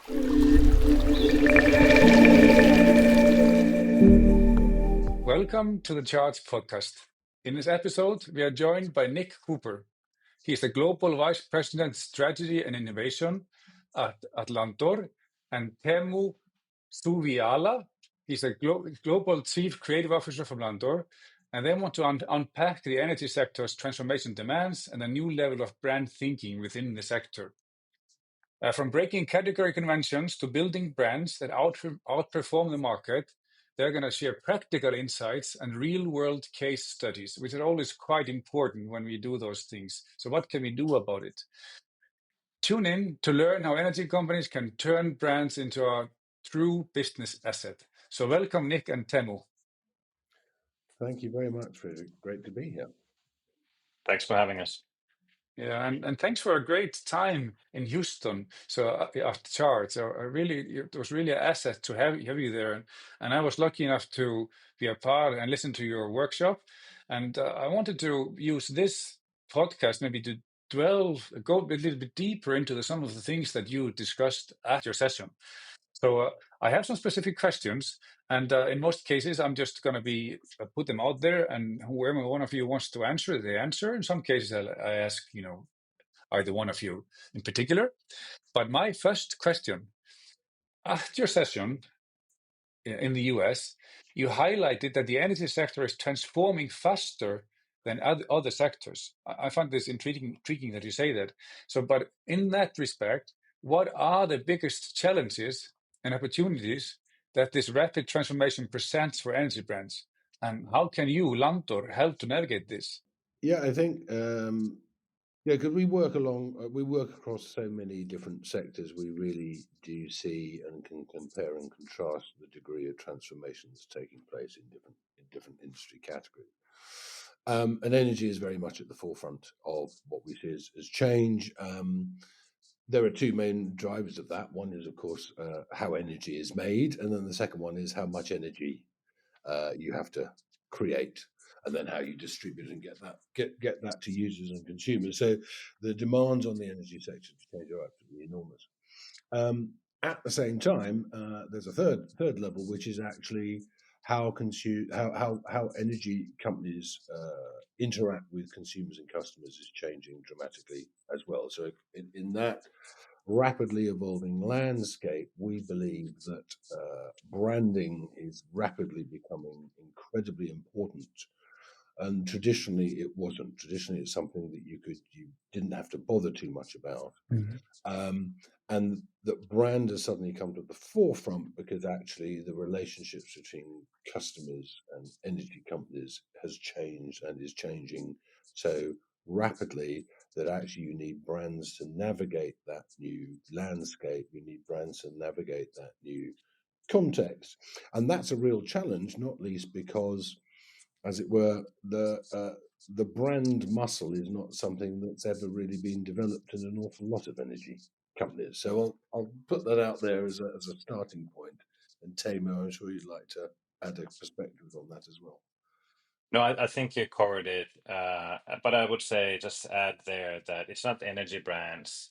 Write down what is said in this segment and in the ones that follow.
Welcome to the Charts podcast. In this episode, we are joined by Nick Cooper. He is the Global Vice President Strategy and Innovation at Landor, and Teemu Suviala. He's a Global Chief Creative Officer from Landor, and they want to unpack the energy sector's transformation demands and a new level of brand thinking within the sector. From breaking category conventions to building brands that outperform the market, they're going to share practical insights and real-world case studies, which are always quite important when we do those things. So what can we do about it? Tune in to learn how energy companies can turn brands into a true business asset. So welcome, Nick and Teemu. Thank you very much, Frederick. Great to be here. Thanks for having us. Yeah, and thanks for a great time in Houston. So after Charts, it was really an asset to have you there, and I was lucky enough to be a part and listen to your workshop. And I wanted to use this podcast maybe to go a little bit deeper into some of the things that you discussed at your session. So I have some specific questions, and in most cases, I'm just going to put them out there, and whoever one of you wants to answer, they answer. In some cases, I ask, either one of you in particular. But my first question, at your session in the US, you highlighted that the energy sector is transforming faster than other sectors. I find this intriguing that you say that. So, but in that respect, what are the biggest challenges and opportunities that this rapid transformation presents for energy brands? And how can you, Landor, help to navigate this? Yeah, I think, because we work across so many different sectors, we really do see and can compare and contrast the degree of transformation that's taking place in different industry categories. And energy is very much at the forefront of what we see as change. There are two main drivers of that. One is, of course, how energy is made, and then the second one is how much energy you have to create, and then how you distribute and get that to users and consumers. So the demands on the energy sector to change are absolutely enormous. At the same time, there's a third level, which is actually how energy companies interact with consumers and customers is changing dramatically as well. So in that rapidly evolving landscape, we believe that branding is rapidly becoming incredibly important. And traditionally, it wasn't. Traditionally, it's something that you didn't have to bother too much about. Mm-hmm. And that brand has suddenly come to the forefront because actually the relationships between customers and energy companies has changed and is changing so rapidly that actually you need brands to navigate that new landscape. You need brands to navigate that new context. And that's a real challenge, not least because, as it were, the brand muscle is not something that's ever really been developed in an awful lot of energy companies. So I'll put that out there as a starting point. And Teemu, I'm sure you'd like to add a perspective on that as well. No, I think you covered it. But I would say just add there that it's not energy brands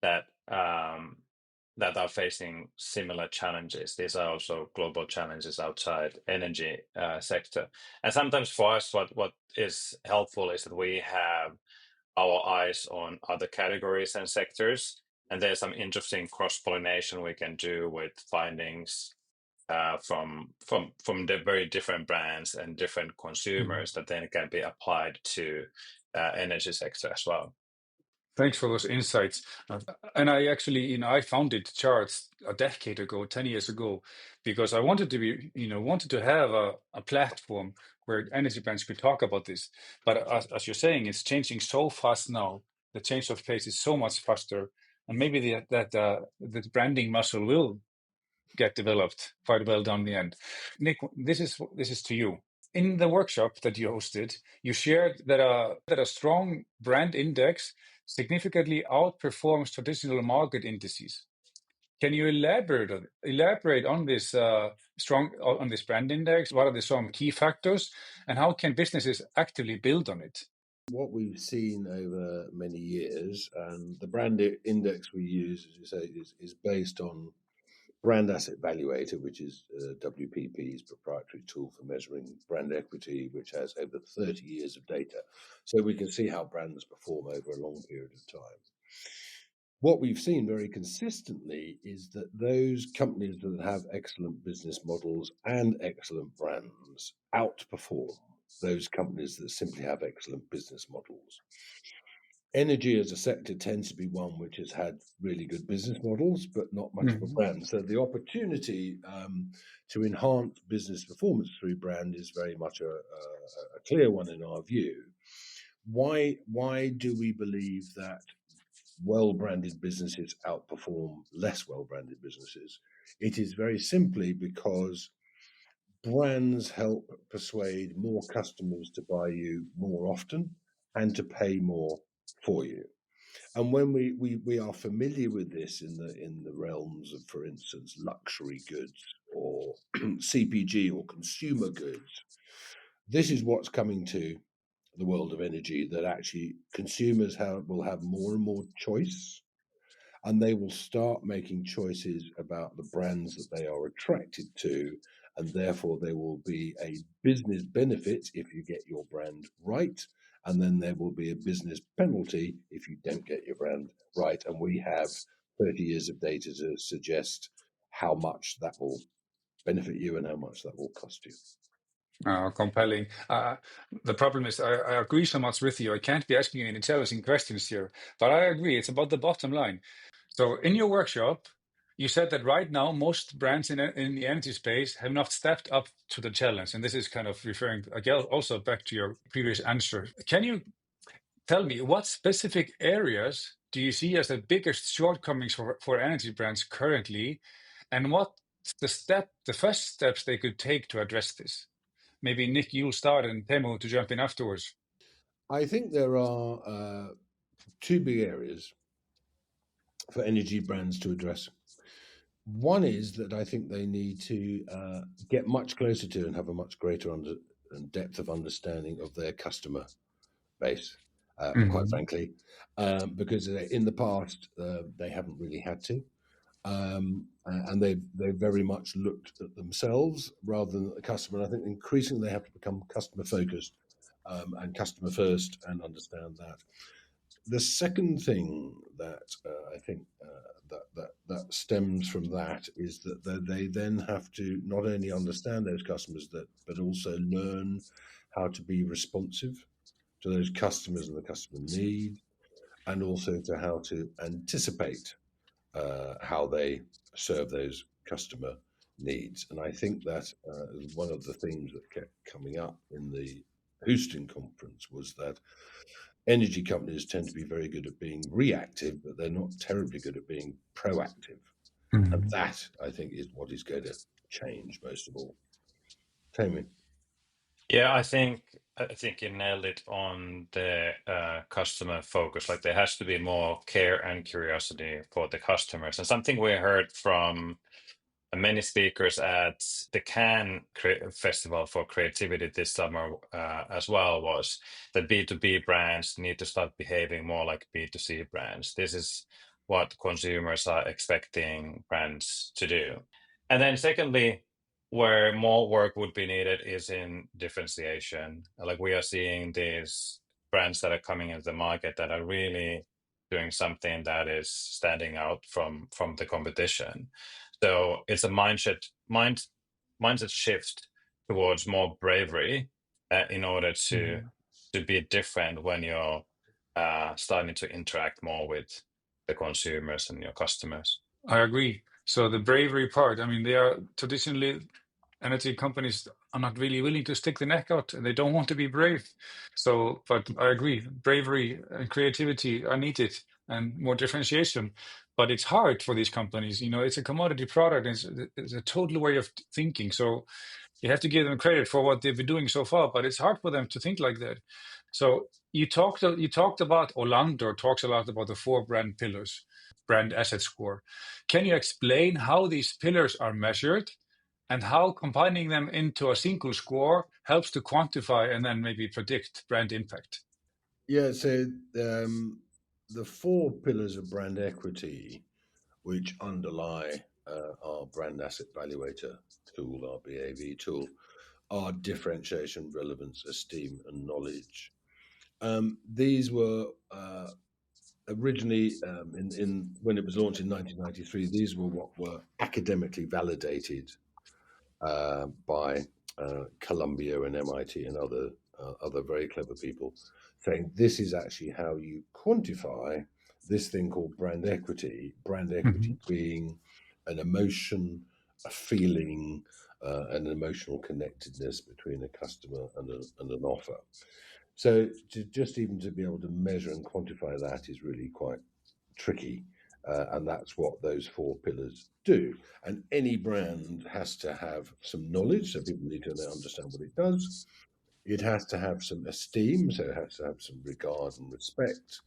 that that are facing similar challenges. These are also global challenges outside energy sector. And sometimes for us, what is helpful is that we have our eyes on other categories and sectors, and there's some interesting cross-pollination we can do with findings from the very different brands and different consumers that then can be applied to energy sector as well. Thanks for those insights. And I actually, I founded Charts a decade ago, 10 years ago, because I wanted to have a platform where energy brands could talk about this. But as you're saying, it's changing so fast now. The change of pace is so much faster. And maybe the branding muscle will get developed quite well down the end. Nick, this is to you. In the workshop that you hosted, you shared that a strong brand index significantly outperforms traditional market indices. Can you elaborate on this on this brand index? What are some key factors, and how can businesses actively build on it? what we've seen over many years, and the brand index we use, as you say, is based on BrandAsset Valuator, which is WPP's proprietary tool for measuring brand equity, which has over 30 years of data. So we can see how brands perform over a long period of time. What we've seen very consistently is that those companies that have excellent business models and excellent brands outperform those companies that simply have excellent business models. Energy as a sector tends to be one which has had really good business models, but not much of a brand. So the opportunity to enhance business performance through brand is very much a clear one in our view. Why do we believe that well-branded businesses outperform less well-branded businesses? It is very simply because brands help persuade more customers to buy you more often and to pay more for you. And when we are familiar with this in the realms of, for instance, luxury goods or CPG or consumer goods, this is what's coming to the world of energy, that actually consumers will have more and more choice, and they will start making choices about the brands that they are attracted to, and therefore there will be a business benefit if you get your brand right, and then there will be a business penalty if you don't get your brand right. And we have 30 years of data to suggest how much that will benefit you and how much that will cost you. Compelling. The problem is, I agree so much with you. I can't be asking you any challenging questions here, but I agree. It's about the bottom line. So in your workshop, you said that right now, most brands in the energy space have not stepped up to the challenge. And this is kind of referring, again, also back to your previous answer. Can you tell me what specific areas do you see as the biggest shortcomings for energy brands currently? And what's the first steps they could take to address this? Maybe Nick, you'll start and Teemu to jump in afterwards. I think there are two big areas for energy brands to address. One is that I think they need to get much closer to and have a much greater depth of understanding of their customer base, quite frankly, because in the past they haven't really had to. And they've very much looked at themselves rather than at the customer. And I think increasingly they have to become customer focused and customer first and understand that. The second thing that I think that stems from that is that they then have to not only understand those customers but also learn how to be responsive to those customers and the customer need, and also to how to anticipate how they serve those customer needs. And I think that one of the themes that kept coming up in the Houston conference was that energy companies tend to be very good at being reactive, but they're not terribly good at being proactive. And that, I think, is what is going to change most of all. Teemu. Yeah, I think you nailed it on the customer focus. Like there has to be more care and curiosity for the customers. And something we heard from many speakers at the Cannes Festival for Creativity this summer as well was that B2B brands need to start behaving more like B2C brands. This is what consumers are expecting brands to do. And then secondly, where more work would be needed is in differentiation. Like we are seeing these brands that are coming into the market that are really doing something that is standing out from the competition. So it's a mindset shift towards more bravery in order to be different when you're starting to interact more with the consumers and your customers. I agree. So the bravery part, I mean, they are traditionally, energy companies are not really willing to stick the neck out and they don't want to be brave. So, but I agree, bravery and creativity are needed and more differentiation. But it's hard for these companies. You know, it's a commodity product. It's a total way of thinking. So you have to give them credit for what they've been doing so far, but it's hard for them to think like that. So you talked about, or Landor talks a lot about the 4 brand pillars, BrandAsset Score. Can you explain how these pillars are measured and how combining them into a single score helps to quantify and then maybe predict brand impact? Yeah, so the 4 pillars of brand equity, which underlie our brand asset valuator tool, our BAV tool, are differentiation, relevance, esteem, and knowledge. These were originally, in when it was launched in 1993, these were what were academically validated by Columbia and MIT and other very clever people, saying this is actually how you quantify this thing called brand equity. Brand equity being an emotion, a feeling, an emotional connectedness between a customer and an offer. So just even to be able to measure and quantify that is really quite tricky. And that's what those 4 pillars do. And any brand has to have some knowledge, so people need to understand what it does. It has to have some esteem, so it has to have some regard and respect.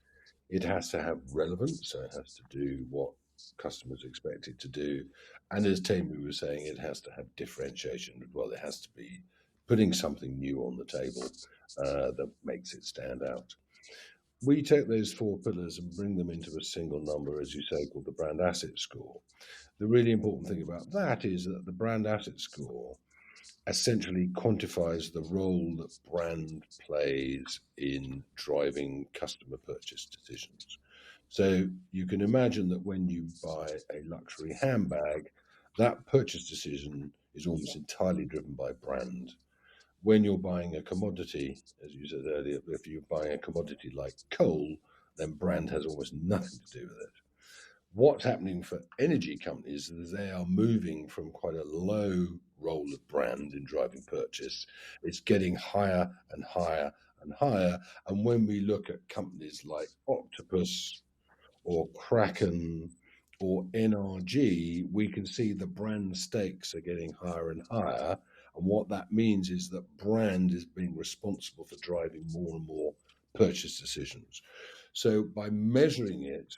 It has to have relevance, so it has to do what customers expect it to do. And as Teemu was saying, it has to have differentiation as well. It has to be putting something new on the table that makes it stand out. We take those 4 pillars and bring them into a single number, as you say, called the brand asset score. The really important thing about that is that the brand asset score essentially quantifies the role that brand plays in driving customer purchase decisions. So you can imagine that when you buy a luxury handbag, that purchase decision is almost entirely driven by brand. When you're buying a commodity, as you said earlier, if you're buying a commodity like coal, then brand has almost nothing to do with it. What's happening for energy companies is they are moving from quite a low role of brand in driving purchase. It's getting higher and higher and higher. And when we look at companies like Octopus or Kraken or NRG, we can see the brand stakes are getting higher and higher. And what that means is that brand is being responsible for driving more and more purchase decisions. So by measuring it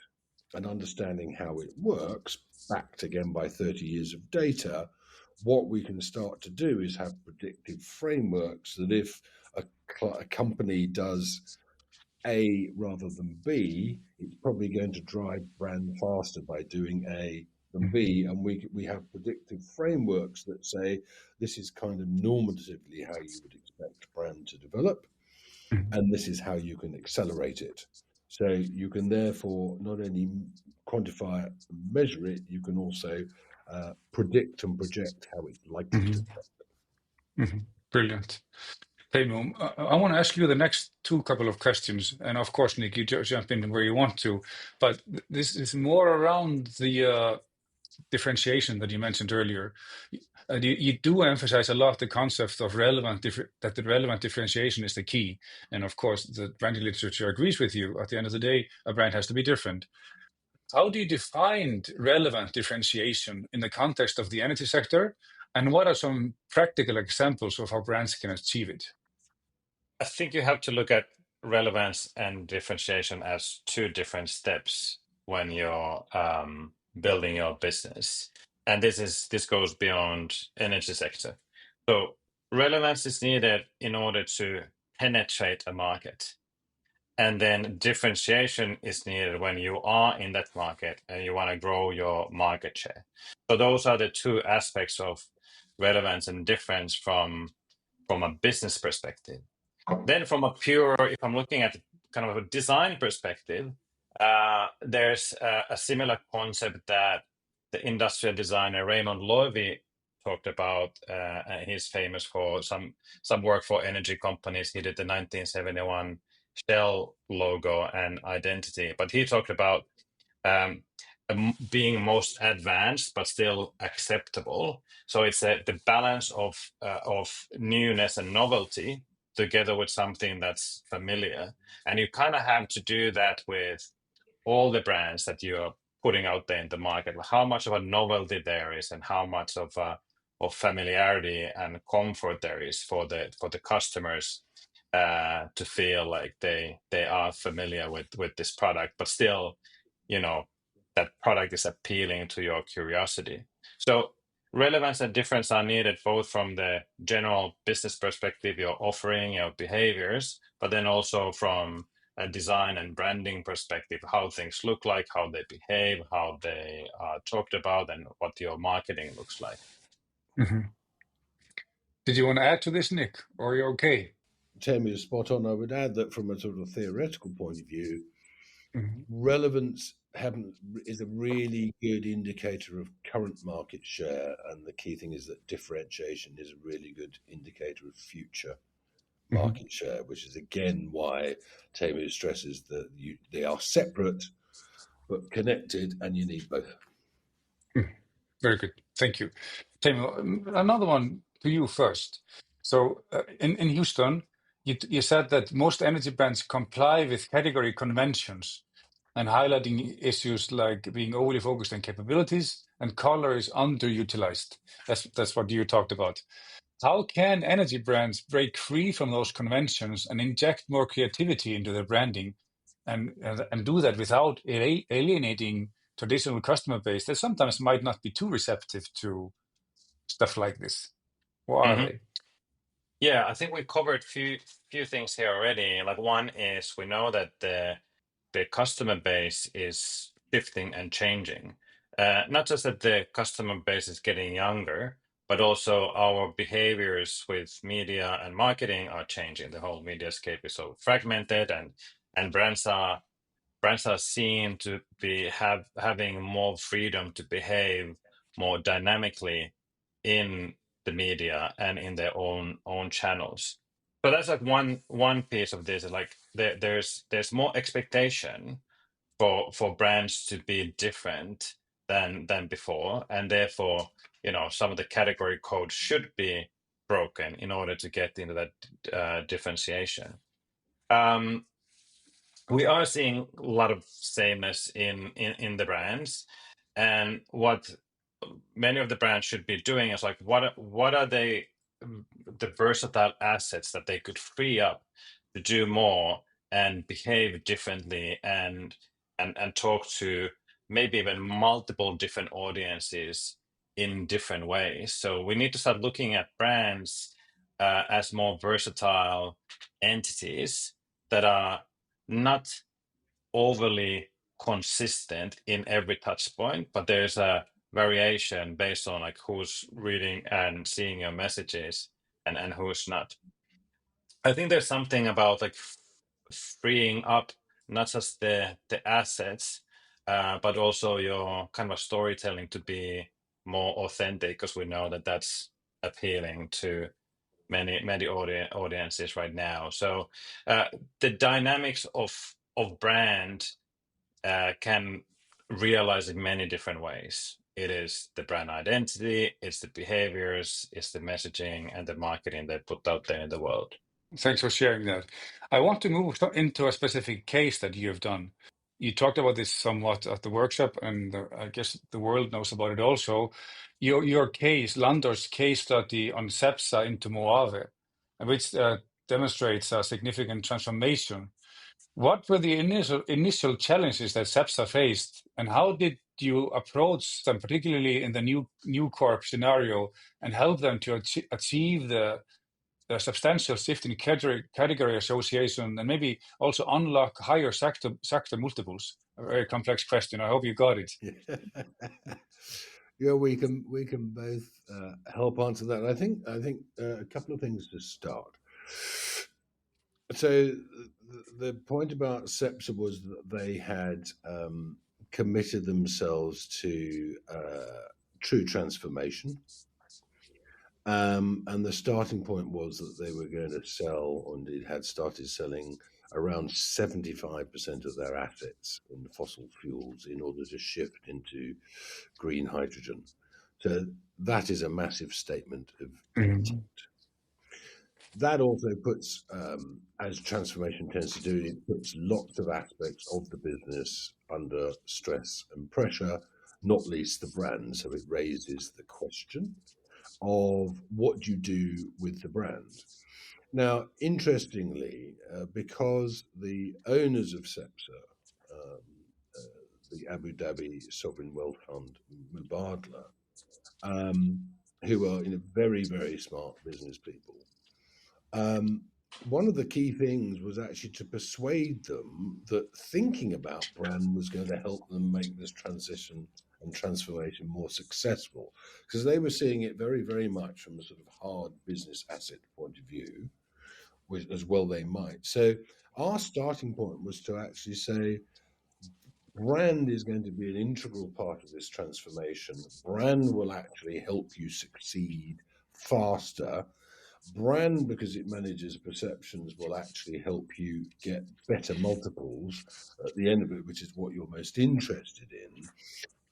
and understanding how it works, backed again by 30 years of data, what we can start to do is have predictive frameworks that if a company does A rather than B, it's probably going to drive brand faster by doing A than B. And we have predictive frameworks that say this is kind of normatively how you would expect brand to develop, and this is how you can accelerate it. So you can therefore not only quantify it and measure it, you can also predict and project how it's likely to develop. Brilliant. Teemu, I want to ask you the next couple of questions, and of course, Nick, you jump in where you want to. But this is more around the differentiation that you mentioned earlier. You do emphasize a lot the concept of that the relevant differentiation is the key, and of course, the branding literature agrees with you. At the end of the day, a brand has to be different. How do you define relevant differentiation in the context of the energy sector, and what are some practical examples of how brands can achieve it? I think you have to look at relevance and differentiation as 2 different steps when you're building your business, and this goes beyond energy sector. So relevance is needed in order to penetrate a market, and then differentiation is needed when you are in that market and you want to grow your market share. So those are the 2 aspects of relevance and difference from a business perspective. Then from a pure, if I'm looking at kind of a design perspective, there's a similar concept that the industrial designer Raymond Loewy talked about. He's famous for some work for energy companies. He did the 1971 Shell logo and identity, but he talked about being most advanced but still acceptable. So it's the balance of newness and novelty together with something that's familiar, and you kind of have to do that with all the brands that you're putting out there in the market. How much of a novelty there is, and how much of familiarity and comfort there is for the customers to feel like they are familiar with this product, but still, that product is appealing to your curiosity. So relevance and difference are needed both from the general business perspective, your offering, your behaviors, but then also from a design and branding perspective, how things look like, how they behave, how they are talked about, and what your marketing looks like. Mm-hmm. Did you want to add to this, Nick, or are you okay? Teemu is spot on. I would add that from a sort of theoretical point of view, Mm-hmm. relevance is a really good indicator of current market share, and the key thing is that differentiation is a really good indicator of future market share, which is again why Teemu stresses that they are separate but connected, and you need both. Very good. Thank you. Teemu, another one to you first. So in Houston, you said that most energy brands comply with category conventions and highlighting issues like being overly focused on capabilities and color is underutilized. That's what you talked about. How can energy brands break free from those conventions and inject more creativity into their branding and do that without alienating traditional customer base that sometimes might not be too receptive to stuff like this? What are Mm-hmm. they? Yeah, I think we covered few things here already. Like one is we know that the customer base is shifting and changing. Not just that the customer base is getting younger, but also our behaviors with media and marketing are changing. The whole media scape is so fragmented, and brands are seen to be having more freedom to behave more dynamically in the media and in their own channels. So that's like one piece of this. Like there's more expectation for brands to be different than before, and therefore some of the category codes should be broken in order to get into that differentiation. We are seeing a lot of sameness in the brands, and what many of the brands should be doing is like what are they the versatile assets that they could free up to do more and behave differently and talk to maybe even multiple different audiences in different ways. So we need to start looking at brands as more versatile entities that are not overly consistent in every touch point, but there's a variation based on like who's reading and seeing your messages and who's not. I think there's something about like freeing up not just the assets, but also your kind of storytelling to be more authentic, because we know that that's appealing to many audiences right now. So the dynamics of brand can realize in many different ways. It is the brand identity, it's the behaviors, it's the messaging and the marketing they put out there in the world. Thanks for sharing that. I want to move into a specific case that you have done. You talked about this somewhat at the workshop, and I guess the world knows about it also. Your case, Landor's case study on Cepsa into Moave, which demonstrates a significant transformation. What were the initial challenges that Cepsa faced, and how did you approach them, particularly in the new corp scenario, and help them to achieve the substantial shift in category association and maybe also unlock higher sector multiples? A very complex question. I hope you got it. Yeah, we can both help answer that. I think a couple of things to start. So the point about Cepsa was that they had committed themselves to true transformation. And the starting point was that they were going to sell, or indeed had started selling, around 75% of their assets in fossil fuels in order to shift into green hydrogen. So that is a massive statement of intent. That also puts, as transformation tends to do, it puts lots of aspects of the business under stress and pressure, not least the brand. So it raises the question of what do you do with the brand. Now, interestingly, because the owners of Cepsa, the Abu Dhabi Sovereign Wealth Fund, Mubadala, who are very, very smart business people, one of the key things was actually to persuade them that thinking about brand was going to help them make this transition and transformation more successful, because they were seeing it very, very much from a sort of hard business asset point of view, which as well they might. So our starting point was to actually say brand is going to be an integral part of this transformation. Brand will actually help you succeed faster. Brand, because it manages perceptions, will actually help you get better multiples at the end of it, which is what you're most interested in.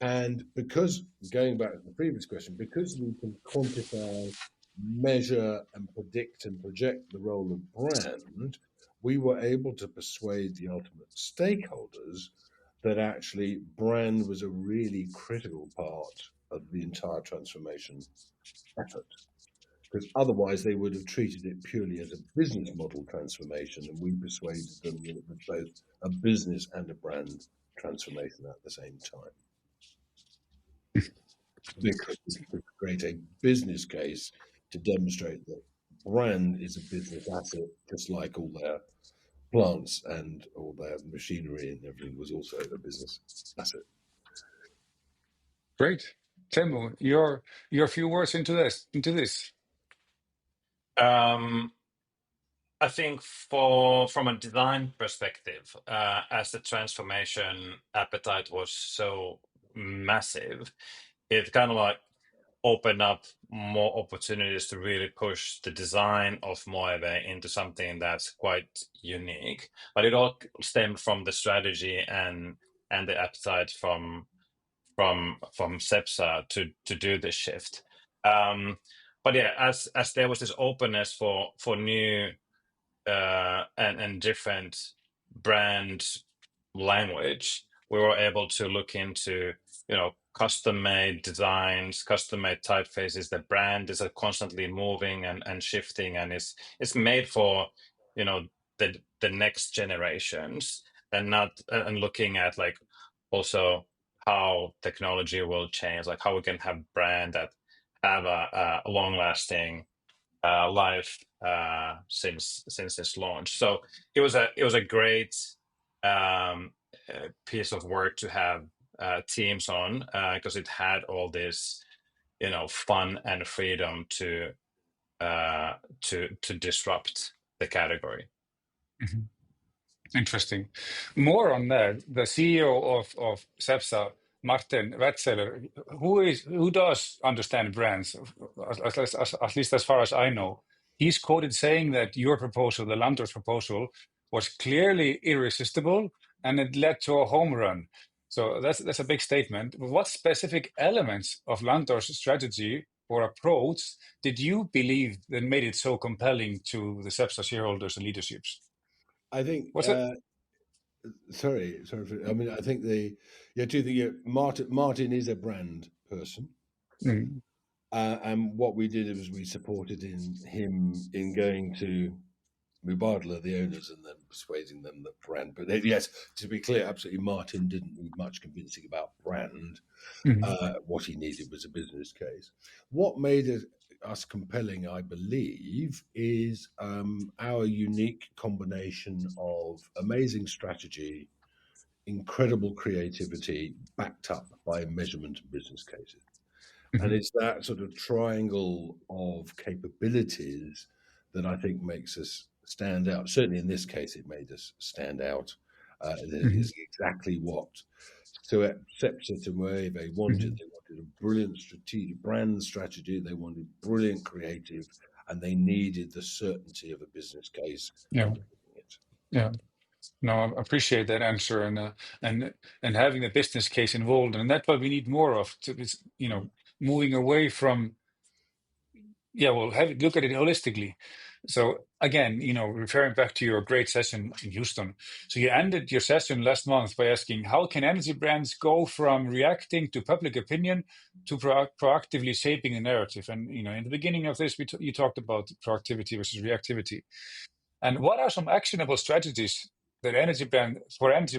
And because, going back to the previous question, because we can quantify, measure, and predict and project the role of brand, we were able to persuade the ultimate stakeholders that actually brand was a really critical part of the entire transformation effort, because otherwise they would have treated it purely as a business model transformation, and we persuaded them that it was both a business and a brand transformation at the same time. Because we could create a business case to demonstrate that brand is a business asset, just like all their plants and all their machinery and everything was also a business asset. Great. Teemu, your few words into this. I think from a design perspective, as the transformation appetite was so massive, it kind of like opened up more opportunities to really push the design of Moeve into something that's quite unique. But it all stemmed from the strategy and the appetite from Cepsa to do this shift. But yeah, as there was this openness for new and different brand language, we were able to look into, custom-made designs, custom-made typefaces. The brand is constantly moving and shifting, and it's made for, the next generations, and not and looking at like also how technology will change, like how we can have brand that have a long-lasting life since its launch. So it was a great piece of work to have teams on, because it had all this fun and freedom to disrupt the category. Mm-hmm. Interesting. More on that. The CEO of Cepsa, Martin Wetzeler, who does understand brands, at least as far as I know, he's quoted saying that your proposal, the Landor's proposal, was clearly irresistible and it led to a home run. So that's a big statement. What specific elements of Landor's strategy or approach did you believe that made it so compelling to the Cepsa shareholders and leaderships? I think. What's it? Sorry. I mean, I think Martin is a brand person, and what we did was we supported him in going to Mubadala, the owners, and then persuading them that brand. But yes, to be clear, absolutely, Martin didn't need much convincing about brand. What he needed was a business case. What made us compelling, I believe, is our unique combination of amazing strategy, incredible creativity, backed up by measurement and business cases. And it's that sort of triangle of capabilities that I think makes us stand out. Certainly in this case, it made us stand out. It is exactly what Cepsa to Moeve wanted. They wanted a brilliant strategic brand strategy. They wanted brilliant creative, and they needed the certainty of a business case underpinning it. Yeah. No, I appreciate that answer, and having the business case involved, and that's what we need more of. Moving away from look at it holistically. So again, referring back to your great session in Houston. So you ended your session last month by asking, how can energy brands go from reacting to public opinion to proactively shaping a narrative? And in the beginning of this, you talked about proactivity versus reactivity. And what are some actionable strategies that energy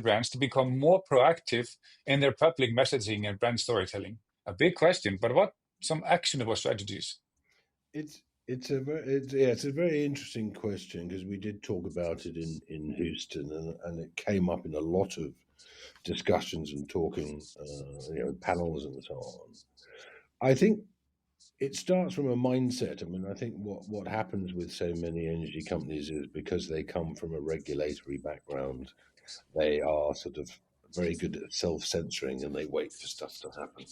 brands to become more proactive in their public messaging and brand storytelling? A big question, but what some actionable strategies? It's a very interesting question, because we did talk about it in Houston, and it came up in a lot of discussions and talking, panels and so on. I think it starts from a mindset. I mean, I think what happens with so many energy companies is, because they come from a regulatory background, they are sort of very good at self-censoring, and they wait for stuff to happen.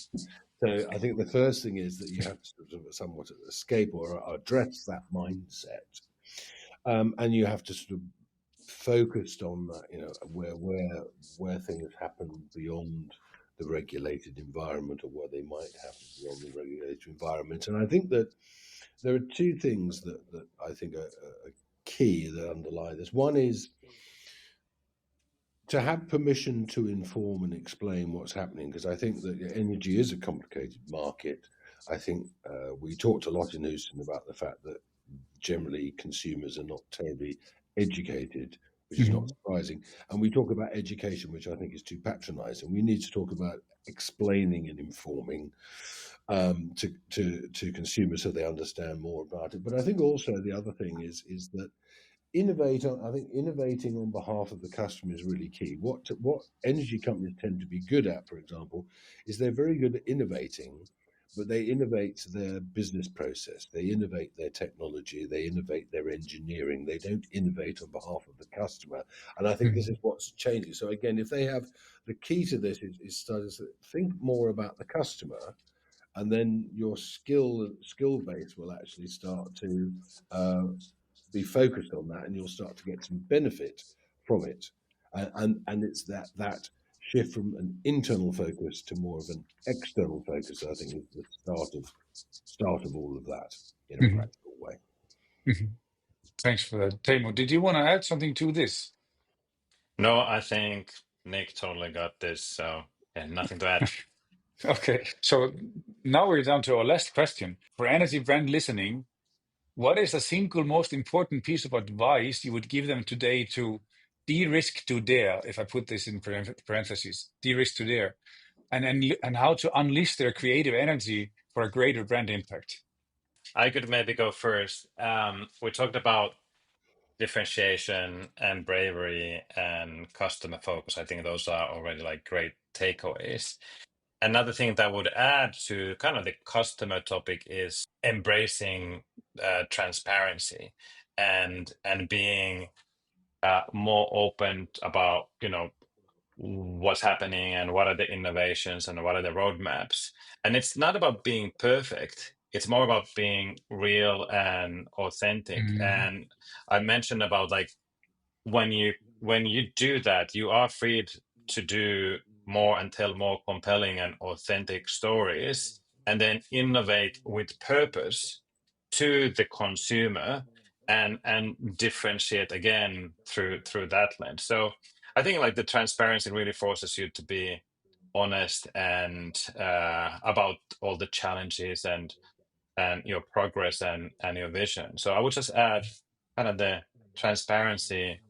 So I think the first thing is that you have to sort of somewhat escape or address that mindset, and you have to sort of focused on that, where things happen beyond the regulated environment, or where they might happen beyond the regulated environment. And I think that there are two things that I think are key that underlie this. One is to have permission to inform and explain what's happening, because I think that energy is a complicated market. I think we talked a lot in Houston about the fact that generally consumers are not terribly educated, which is not surprising. And we talk about education, which I think is too patronizing. We need to talk about explaining and informing to consumers, so they understand more about it. But I think also the other thing is that innovating on behalf of the customer is really key. What energy companies tend to be good at, for example, is they're very good at innovating, but they innovate their business process, they innovate their technology, they innovate their engineering. They don't innovate on behalf of the customer. And I think this is what's changing. So again, if they have, the key to this is to think more about the customer, and then your skill base will actually start to be focused on that, and you'll start to get some benefit from it. And it's that shift from an internal focus to more of an external focus, I think, is the start of all of that in a practical way. Thanks for that. Teemu, did you want to add something to this? No, I think Nick totally got this, so yeah, nothing to add. Okay, so now we're down to our last question. For energy brand listening, what is the single most important piece of advice you would give them today to de-risk to dare, if I put this in parentheses, de-risk to dare, and how to unleash their creative energy for a greater brand impact? I could maybe go first. We talked about differentiation and bravery and customer focus. I think those are already like great takeaways. Another thing that I would add to kind of the customer topic is embracing transparency and being more open about what's happening and what are the innovations and what are the roadmaps. And it's not about being perfect. It's more about being real and authentic. And I mentioned about like when you do that, you are freed to do more and tell more compelling and authentic stories, and then innovate with purpose to the consumer and differentiate again through that lens. So I think like the transparency really forces you to be honest and about all the challenges and your progress and your vision. So I would just add kind of the transparency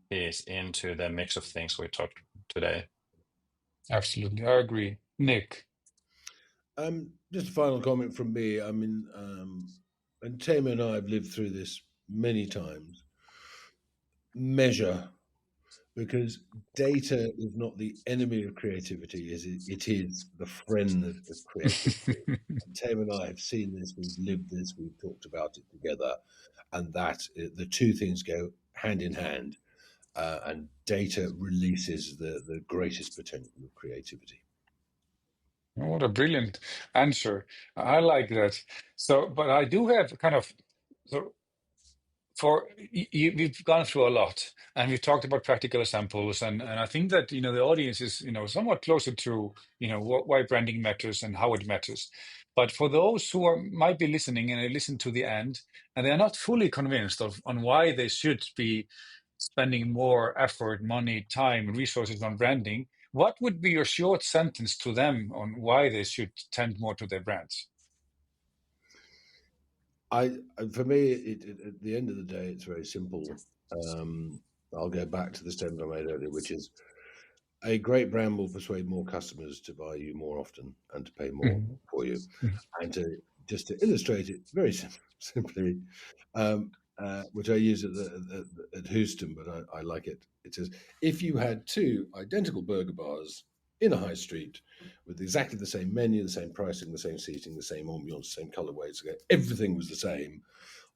piece into the mix of things we talked today. Absolutely, I agree. Nick. Just a final comment from me. I mean, and Teemu and I have lived through this many times. Measure, because data is not the enemy of creativity, it is the friend of creativity. And Teemu and I have seen this, we've lived this, we've talked about it together, and that the two things go hand in hand, and data releases the greatest potential of creativity. What a brilliant answer. I like that. So, but I do have kind of, so we've gone through a lot, and we've talked about practical examples, and I think that the audience is somewhat closer to why branding matters and how it matters. But for those who might be listening and they listen to the end and they are not fully convinced on why they should be spending more effort, money, time, resources on branding, what would be your short sentence to them on why they should tend more to their brands? For me, at the end of the day, it's very simple. I'll go back to the statement I made earlier, which is a great brand will persuade more customers to buy you more often and to pay more for you. And to just to illustrate it very simply, which I use at Houston, but I like it. It says, if you had two identical burger bars in a high street with exactly the same menu, the same pricing, the same seating, the same ambiance, the same colorways, everything was the same.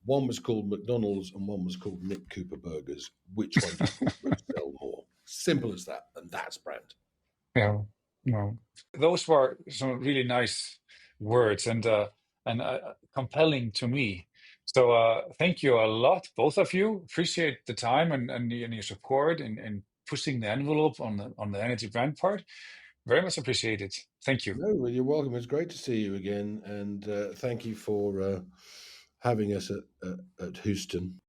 One was called McDonald's and one was called Nick Cooper Burgers. Which one do you think would sell more? Simple as that, and that's brand. Yeah, no, those were some really nice words and compelling to me. So thank you a lot, both of you. Appreciate the time and your support and pushing the envelope on the energy brand part. Very much appreciated. Thank you. No, well, you're welcome. It's great to see you again, and thank you for having us at Houston.